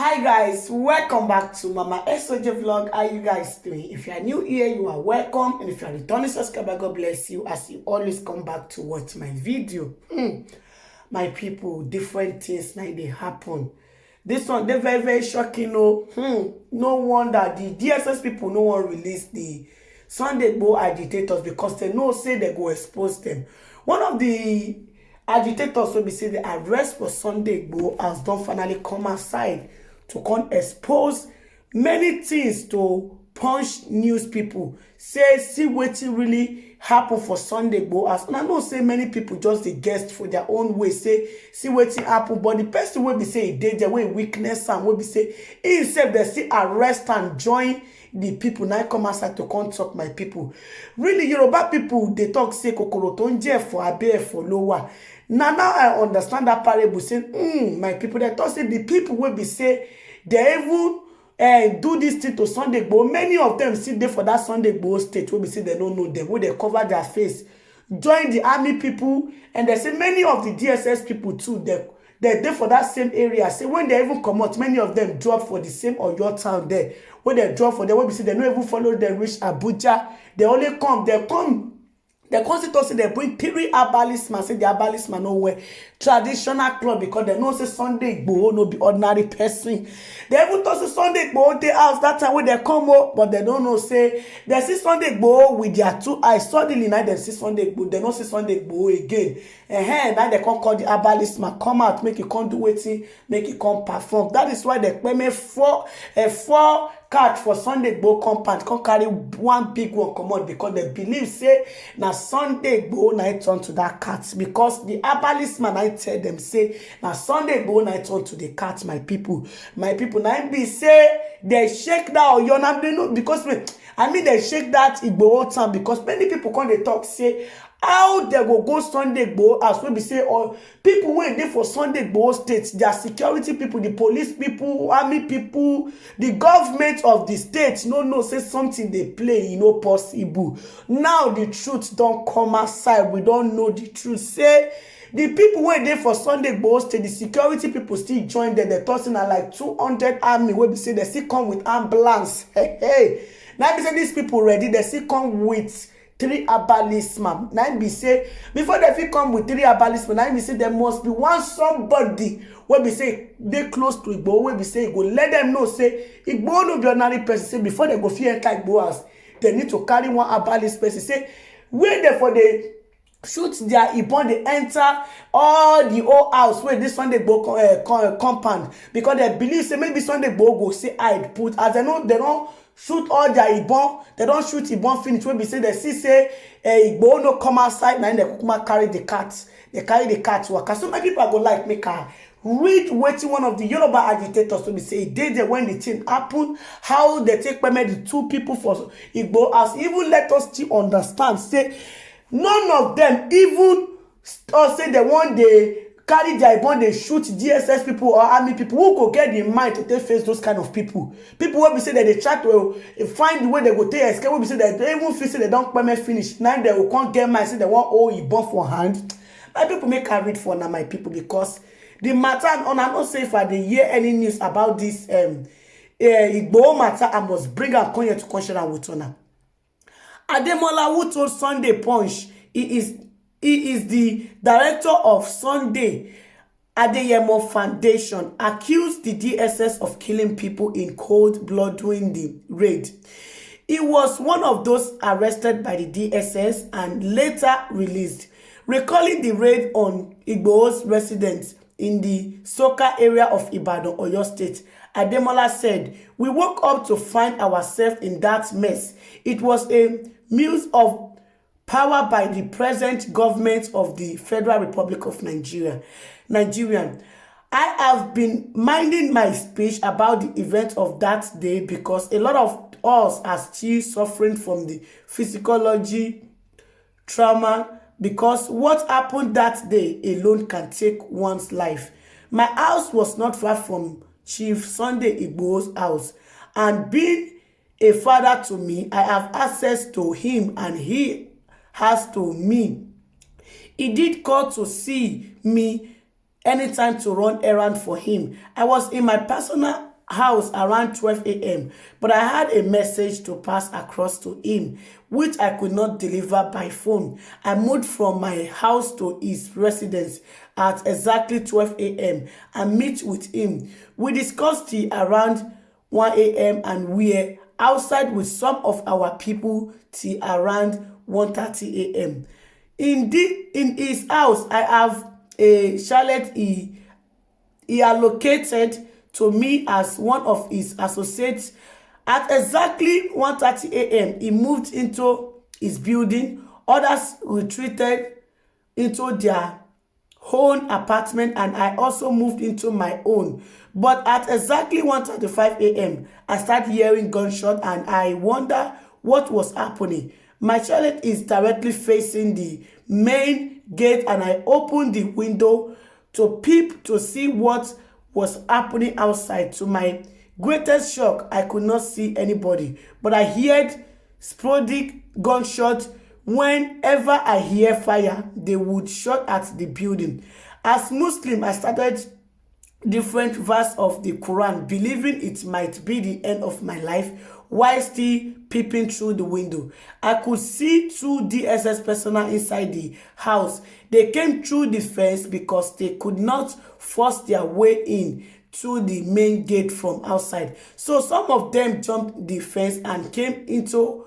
Hi guys, welcome back to Mama SOJ vlog. How you guys doing? If you are new here, you are welcome, and if you are returning subscriber, God bless you as you always come back to watch my video. My people, different things like they happen. This one they very shocking. No wonder the DSS people no one release the Sunday Igboho agitators because they know say they go expose them. One of the agitators will be say the arrest for Sunday Igboho has done finally come aside to come expose many things to punch news people. Say see wetin really happen for Sunday Igboho. As and I know say many people just dey guess for their own way. Say see wetin happen, but the person will be say e dey there wey weakness and will be say he himself they still arrest and join the people now come outside to come talk. My people, really Yoruba people they talk say kokoro to nje for abe for lower. Now I understand that parable saying, my people, they talk say the people will be say they even do this thing to Sunday Igboho. Many of them sit there for that Sunday Igboho state will be say they don't know them, where they cover their face, join the army people, and they say many of the DSS people too, they're there for that same area. Say when they even come out, many of them drop for the same or your town there. When they drop for them, will be say they don't even follow them reach Abuja. They only come, the constitution they bring 3 herbalist man. Say the herbalist man no wear traditional cloth because they know say Sunday Igboho no be ordinary person. They even thought say Sunday Igboho dey house that time when they come up, but they don't know say they see Sunday Igboho with their 2 eyes. Suddenly now they see Sunday Igboho, they don't see Sunday Igboho again. Now they can't call the herbalist man come out, make it come do wetin, make it come perform. That is why they pay four card for Sunday Igboho compound come carry one big one come out because they believe say na Sunday Igboho na turn to that cat, because the herbalist man I tell them say na Sunday Igboho na turn to the cat. My people na be say they shake that Oyo na they know because they shake that Igboho town because many people come they talk say how they go Sunday Igboho as we be say or people wey dey for Sunday Igboho state, their security people, the police people, army people, the government of the state no say something they play possible. Now the truth don't come outside. We don't know the truth. Say the people wey dey for Sunday Igboho state, the security people still join them. They're talking like 200 army wey be say they still come with ambulance. Hey. Now be say these people ready, they still come with 3 herbalist man. Now be say before they fit come with 3 herbalist man, now be say there must be one somebody wey be say they close to Igboho, wey be say go let them know say Igboho no be ordinary person. Say before they go fit enter Igboho house, they need to carry one herbalist person. Say where they for they shoot their Ibon, they enter all the old house where this Sunday Igboho compound, because they believe say maybe Sunday Igboho go say I'd put as they don't shoot all their Ibon. They don't shoot Ibon finish. When we say they see say Igboho no come outside, now they kuma carry the cat. They carry the cat work. So many people go like make her read wetin one of the Yoruba agitators to be say they there when the thing happen, how they take permit the 2 people for Igboho as even let us still understand. Say none of them even say they want they carry their Ibon, they shoot DSS people or army people. Who go get the mind to take face those kind of people? People will be say that they try to find the way they go take escape. Will be say that they even feel say they don't permit finish. Now they will come get mind say they want all Ibon for hand. My people make her read for now, my people, because the matter on I not say if I dey hear any news about this Igboho matter, I must bring her come here to question her with honor. Ademola, who told Sunday Punch he is the director of Sunday Adeyemo Foundation, accused the DSS of killing people in cold blood during the raid. He was one of those arrested by the DSS and later released. Recalling the raid on Igboho's residence in the Soka area of Ibadan, Oyo State, Ademola said, "We woke up to find ourselves in that mess. It was a muse of power by the present government of the Federal Republic of Nigeria. Nigerian, I have been minding my speech about the event of that day because a lot of us are still suffering from the physiology trauma, because what happened that day alone can take one's life. My house was not far from Chief Sunday Igboho's house, and being a father to me, I have access to him and he has to me. He did call to see me anytime to run errand for him. I was in my personal house around 12 a.m., but I had a message to pass across to him, which I could not deliver by phone. I moved from my house to his residence at exactly 12 a.m. and meet with him. We discussed till around 1 a.m. and we're outside with some of our people till around 1:30 a.m. In his house, I have a chalet he allocated to me as one of his associates. At exactly 1:30 a.m., he moved into his building. Others retreated into their own apartment, and I also moved into my own. But at exactly 1:35 a.m., I started hearing gunshots and I wonder what was happening. My chalet is directly facing the main gate, and I opened the window to peep to see what was happening outside. To my greatest shock, I could not see anybody, but I heard sporadic gunshots. Whenever I hear fire, they would shoot at the building. As Muslim, I started different verse of the Quran, believing it might be the end of my life, while still peeping through the window. I could see two DSS personnel inside the house. They came through the fence because they could not force their way in to the main gate from outside. So some of them jumped the fence and came into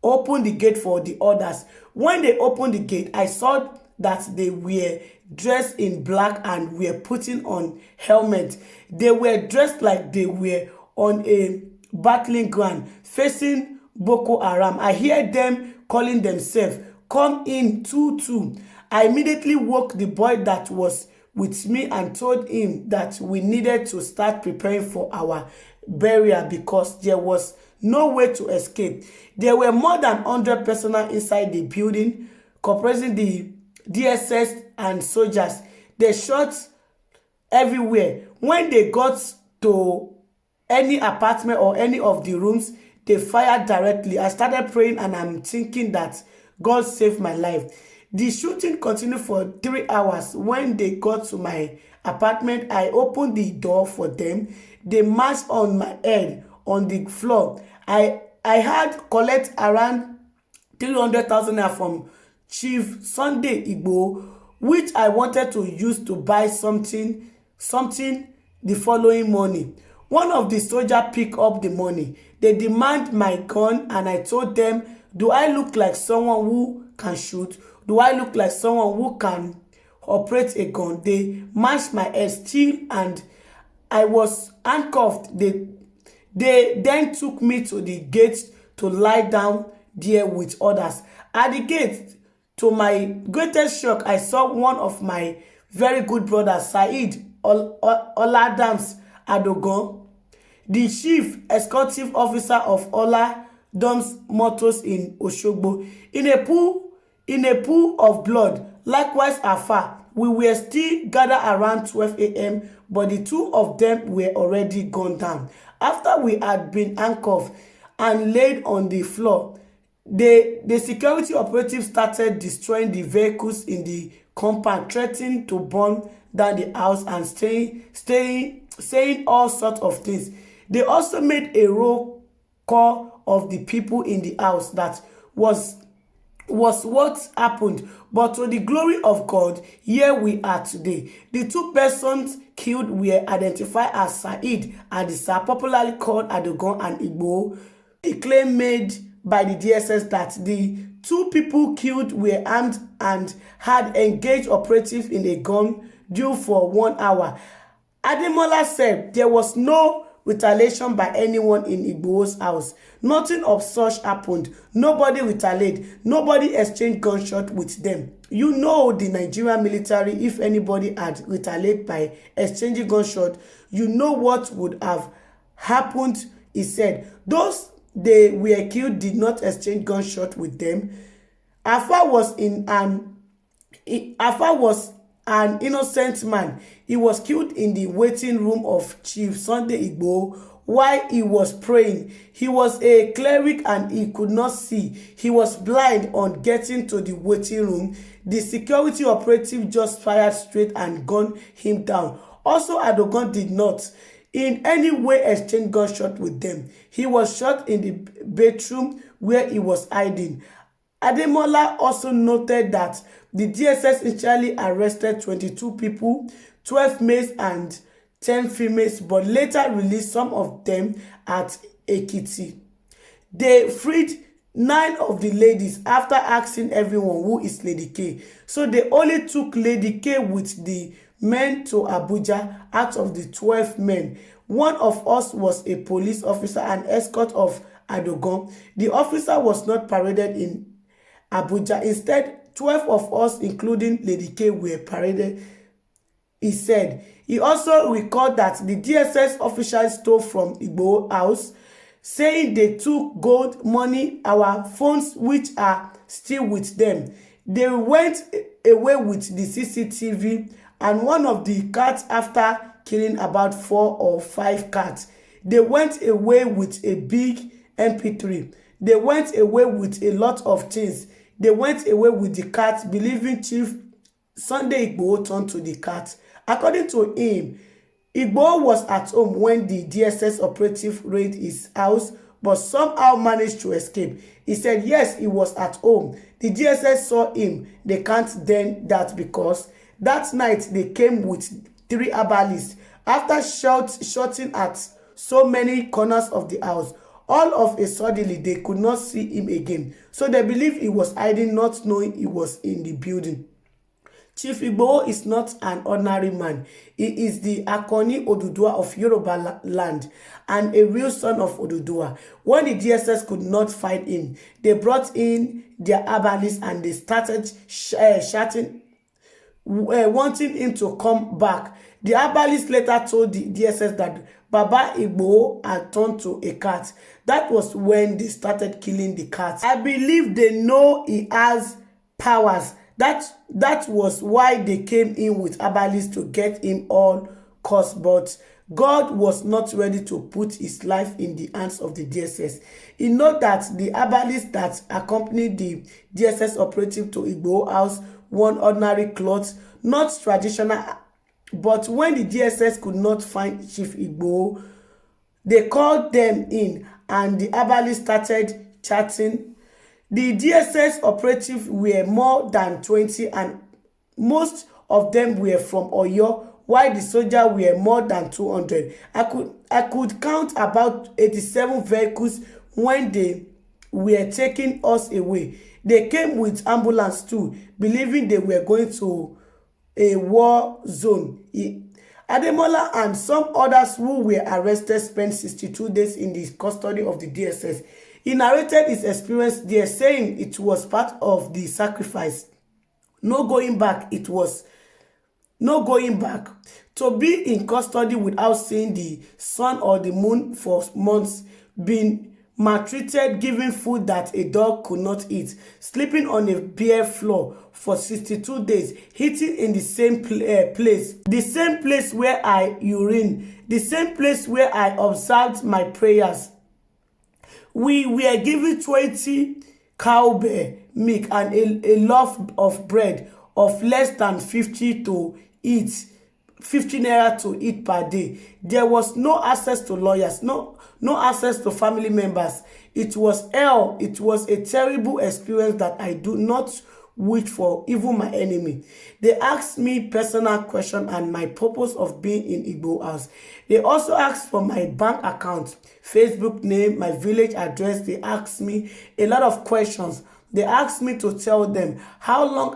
open the gate for the others. When they opened the gate, I saw that they were dressed in black and were putting on helmets. They were dressed like they were on a battling ground facing Boko Haram. I hear them calling themselves, "Come in, 2-2." I immediately woke the boy that was with me and told him that we needed to start preparing for our burial because there was no way to escape. There were more than 100 personnel inside the building, comprising the DSS and soldiers. They shot everywhere. When they got to any apartment or any of the rooms, they fired directly. I started praying and I'm thinking that God saved my life. The shooting continued for 3 hours. When they got to my apartment, I opened the door for them. They marched on my head on the floor. I had collect around 300,000 naira from Chief Sunday Igboho, which I wanted to use to buy something the following morning. One of the soldiers picked up the money. They demand my gun and I told them, do I look like someone who can shoot? Do I look like someone who can operate a gun? They mashed my head still and I was handcuffed. They then took me to the gate to lie down there with others. At the gate, to my greatest shock, I saw one of my very good brothers, Said Oladams Adogon, the chief executive officer of Oladams Motors in Osogbo, in a pool of blood. Likewise, afar, we were still gathered around 12 a.m., but the two of them were already gone down. After we had been handcuffed and laid on the floor, the security operatives started destroying the vehicles in the compound, threatening to burn down the house and saying all sorts of things. They also made a roll call of the people in the house. That was what happened. But to the glory of God, here we are today. The two persons killed were identified as Said Adisa, popularly called Adogon, and Igboho. The claim made by the DSS that the two people killed were armed and had engaged operatives in a gun duel for 1 hour. Ademola said there was no retaliation by anyone in Igboho's house. Nothing of such happened. Nobody retaliated. Nobody exchanged gunshot with them. You know the Nigerian military, if anybody had retaliated by exchanging gunshot, you know what would have happened, he said. Those they were killed did not exchange gunshot with them. Afar was an innocent man. He was killed in the waiting room of Chief Sunday Igboho while he was praying. He was a cleric and he could not see. He was blind on getting to the waiting room. The security operative just fired straight and gunned him down. Also, Adogon did not. in any way exchange gunshot with them. He was shot in the bedroom where he was hiding. Ademola also noted that the DSS initially arrested 22 people, 12 males and 10 females, but later released some of them at Ekiti. They freed 9 of the ladies after asking everyone who is Lady K. So they only took Lady K with the men to Abuja out of the 12 men. One of us was a police officer and escort of Adogon. The officer was not paraded in Abuja. Instead, 12 of us, including Lady K, were paraded, he said. He also recalled that the DSS officials stole from Igboho house, saying they took gold, money, our phones, which are still with them. They went away with the CCTV and one of the cats after killing about 4 or 5 cats. They went away with a big MP3. They went away with a lot of things. They went away with the cat, believing Chief Sunday Igboho turned to the cat. According to him, Igboho was at home when the DSS operative raided his house, but somehow managed to escape. He said yes, he was at home. The DSS saw him. They can't deny that because that night they came with 3 herbalists. After shooting at so many corners of the house, all of a sudden they could not see him again. So they believe he was hiding, not knowing he was in the building. Chief Igboho is not an ordinary man. He is the Akoni Odudua of Yoruba land and a real son of Odudua. When the DSS could not find him, they brought in their herbalists and they started shouting, wanting him to come back. The herbalist later told the DSS that Baba Igboho had turned to a cat. That was when they started killing the cats. I believe they know he has powers. That was why they came in with herbalists to get him all cursed, but God was not ready to put his life in the hands of the DSS. He know that the herbalists that accompanied the DSS operative to Igboho house wore ordinary clothes, not traditional. But when the DSS could not find Chief Igboho, they called them in and the herbalists started chatting. The DSS operatives were more than 20 and most of them were from Oyo, while the soldiers were more than 200. I could count about 87 vehicles when they were taking us away. They came with ambulance too, believing they were going to a war zone. Ademola and some others who were arrested spent 62 days in the custody of the DSS. He narrated his experience there, saying it was part of the sacrifice. No going back. It was no going back. To be in custody without seeing the sun or the moon for months, being maltreated, given food that a dog could not eat, sleeping on a bare floor for 62 days, eating in the same place, the same place where I urine, the same place where I observed my prayers. We were given 20 cow bear milk and a loaf of bread of less than 50 to eat, 50 naira to eat per day. There was no access to lawyers, no access to family members. It was hell. It was a terrible experience that I do not wish for even my enemy. They asked me personal questions and my purpose of being in Igboho house. They also asked for my bank account, Facebook name, my village address. They asked me a lot of questions. They asked me to tell them how long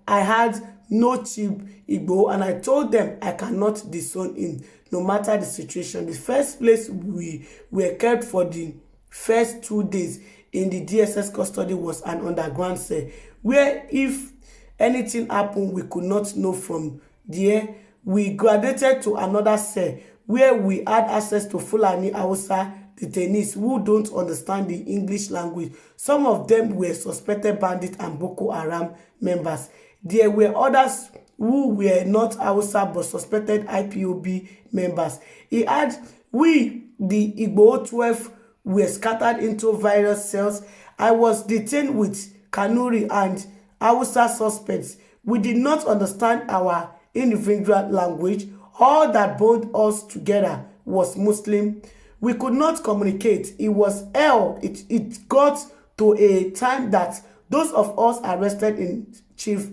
I had no Chief Igboho, and I told them I cannot disown him no matter the situation. The first place we were kept for the first 2 days in the DSS custody was an underground cell, where if anything happened, we could not know from there. We graduated to another cell where we had access to Fulani Hausa detainees who don't understand the English language. Some of them were suspected bandits and Boko Haram members. There were others who were not Hausa but suspected IPOB members. We, the Igboho 12, were scattered into various cells. I was detained with Kanuri and Hausa suspects. We did not understand our individual language. All that bound us together was Muslim. We could not communicate. It was hell. It got to a time that those of us arrested in Chief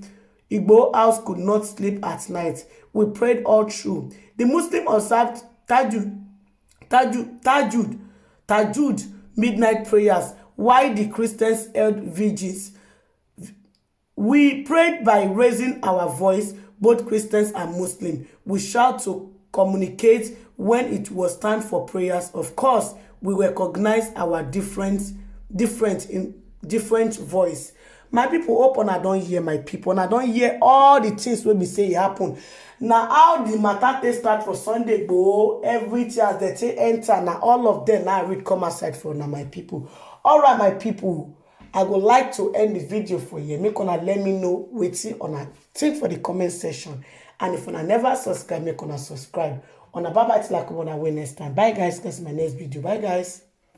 Igboho house could not sleep at night. We prayed all through. The Muslim observed Tajud midnight prayers, while the Christians held vigils. We prayed by raising our voice, both Christians and Muslims. We shout to communicate when it was time for prayers. Of course, we recognize our different voice. My people, hope una don hear my people. Una don hear all the things wey be say e happen. Na how the matter take start for Sunday Igboho, everything as they take enter, na all of them now read come aside for una my people. All right, my people, I would like to end the video for you. Make una let me know wetin una think for the comment section. And if una never subscribe, make una subscribe. Una bye bye till I come on away next time. Bye guys, that's my next video. Bye guys.